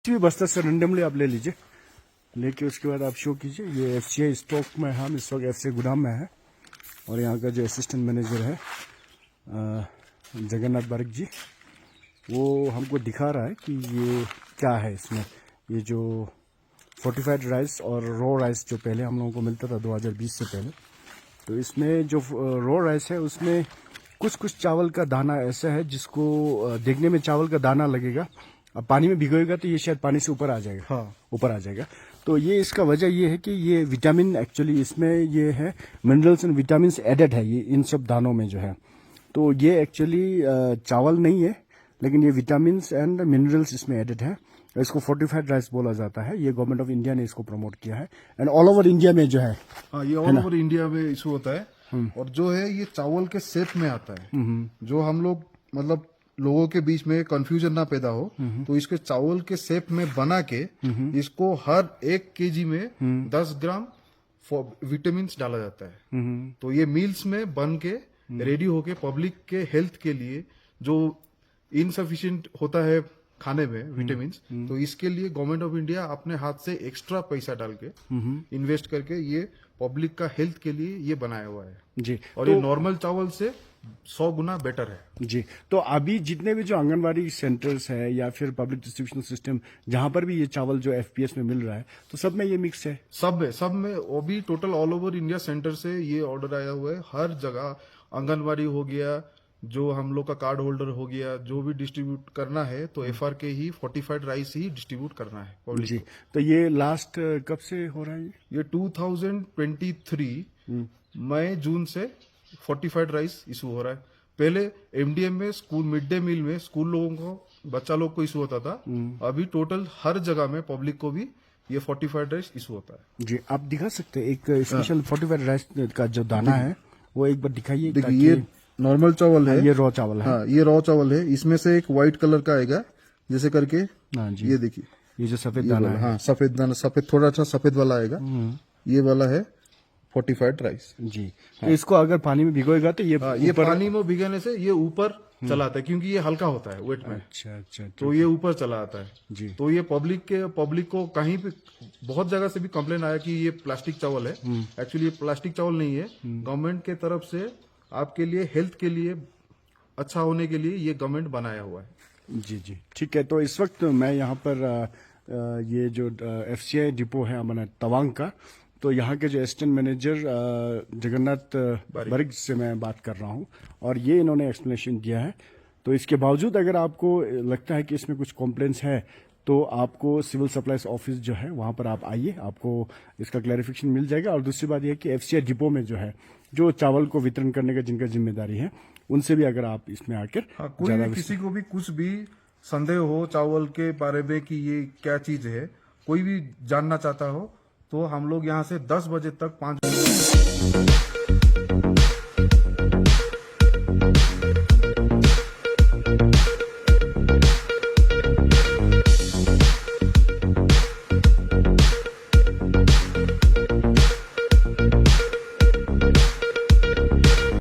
भी बस्ता से रेंडमली आप ले लीजिए, लेके उसके बाद आप शो कीजिए। ये एफसीआई स्टॉक में हम इस वक्त एफसीआई गोदाम में है और यहाँ का जो असिस्टेंट मैनेजर है जगन्नाथ बारिक जी, वो हमको दिखा रहा है कि ये क्या है इसमें। ये जो फोर्टिफाइड राइस और रॉ राइस जो पहले हम लोगों को मिलता था 2020 से पहले, तो इसमें जो रॉ राइस है उसमें कुछ कुछ चावल का दाना ऐसा है जिसको देखने में चावल का दाना लगेगा, अब पानी में भिगोएगा तो ये शायद पानी से ऊपर आ जाएगा। हाँ, ऊपर आ जाएगा। तो ये इसका वजह ये है कि ये विटामिन एक्चुअली इसमें ये है, मिनरल्स एंड विटामिन एडेड है ये इन सब दानों में जो है। तो ये एक्चुअली चावल नहीं है, लेकिन ये विटामिन एंड मिनरल्स इसमें एडेड है। इसको फोर्टिफाइड राइस बोला जाता है। ये गवर्नमेंट ऑफ इंडिया ने इसको प्रमोट किया है एंड ऑल ओवर इंडिया में जो है। हाँ, ये ऑल ओवर इंडिया में इशू होता है। और जो है ये चावल के शेप में आता है, जो हम लोग मतलब लोगों के बीच में कंफ्यूजन ना पैदा हो, तो इसके चावल के शेप में बना के इसको हर 1 केजी में 10 ग्राम विटामिन डाला जाता है। तो ये मील्स में बन के रेडी होके पब्लिक के हेल्थ के लिए जो इनसफिशिएंट होता है खाने में विटामिन, तो इसके लिए गवर्नमेंट ऑफ इंडिया अपने हाथ से एक्स्ट्रा पैसा डाल के इन्वेस्ट करके ये पब्लिक का हेल्थ के लिए ये बनाया हुआ है जी। और ये नॉर्मल चावल से 100 गुना बेटर है जी। तो अभी जितने भी जो आंगनबाड़ी सेंटर्स है या फिर पब्लिक डिस्ट्रीब्यूशन सिस्टम जहां पर भी ये चावल जो एफपीएस में मिल रहा है, तो सब में ये मिक्स है। सब में वो भी total all over India centre से ये ऑर्डर आया हुआ है। हर जगह आंगनबाड़ी हो गया, जो हम लोग का कार्ड होल्डर हो गया, जो भी डिस्ट्रीब्यूट करना है तो एफआर के ही फोर्टिफाइड राइस ही डिस्ट्रीब्यूट करना है पब्लिक जी। तो ये लास्ट कब से हो रहा है? ये 2023 मई जून से फोर्टिफाइड राइस इशू हो रहा है। पहले एमडीएम में स्कूल मिड डे मील में स्कूल लोगों को, बच्चा लोग को इशू होता था। अभी टोटल हर जगह में पब्लिक को भी ये फोर्टिफाइड राइस इशू होता है। जी, आप दिखा सकते हैं एक स्पेशल फोर्टिफाइड राइस का जो दाना है वो एक बार दिखाइए। देखिए ये नॉर्मल चावल है, ये रॉ चावल है। हाँ, ये रॉ चावल है। इसमें से एक व्हाइट कलर का आएगा जैसे करके। हाँ जी, ये देखिए, ये जो सफेद दाना है। हाँ, सफेद दाना, सफेद थोड़ा अच्छा सफेद वाला आएगा। ये वाला है फोर्टिफाइड राइस जी। तो इसको अगर पानी में भिगोएगा तो ये पानी में भिगाने से ये ऊपर चला आता है, क्योंकि ये हल्का होता है वेट में। अच्छा। तो ये ऊपर चला आता है जी। तो ये पब्लिक को कहीं पे बहुत जगह से भी कंप्लेन आया कि ये प्लास्टिक चावल है। एक्चुअली ये प्लास्टिक चावल नहीं है। गवर्नमेंट के तरफ से आपके लिए हेल्थ के लिए अच्छा होने के लिए ये गवर्नमेंट बनाया हुआ है। जी, ठीक है। तो इस वक्त मैं यहाँ पर ये जो एफसीआई डिपो है हमारा तवांग का, तो यहाँ के जो असिस्टेंट मैनेजर जगन्नाथ बारिक से मैं बात कर रहा हूँ और ये इन्होंने एक्सप्लेनेशन दिया है। तो इसके बावजूद अगर आपको लगता है कि इसमें कुछ कॉम्प्लेंट्स है तो आपको सिविल सप्लाईज ऑफिस जो है वहाँ पर आप आइए, आपको इसका क्लैरिफिकेशन मिल जाएगा। और दूसरी बात यह कि एफसीआई डिपो में जो है जो चावल को वितरण करने का जिनका जिम्मेदारी है, उनसे भी अगर आप इसमें आकर कोई भी किसी को भी कुछ भी संदेह हो चावल के बारे में कि ये क्या चीज है, कोई भी जानना चाहता हो, तो हम लोग यहाँ से 10 बजे तक 5 बजे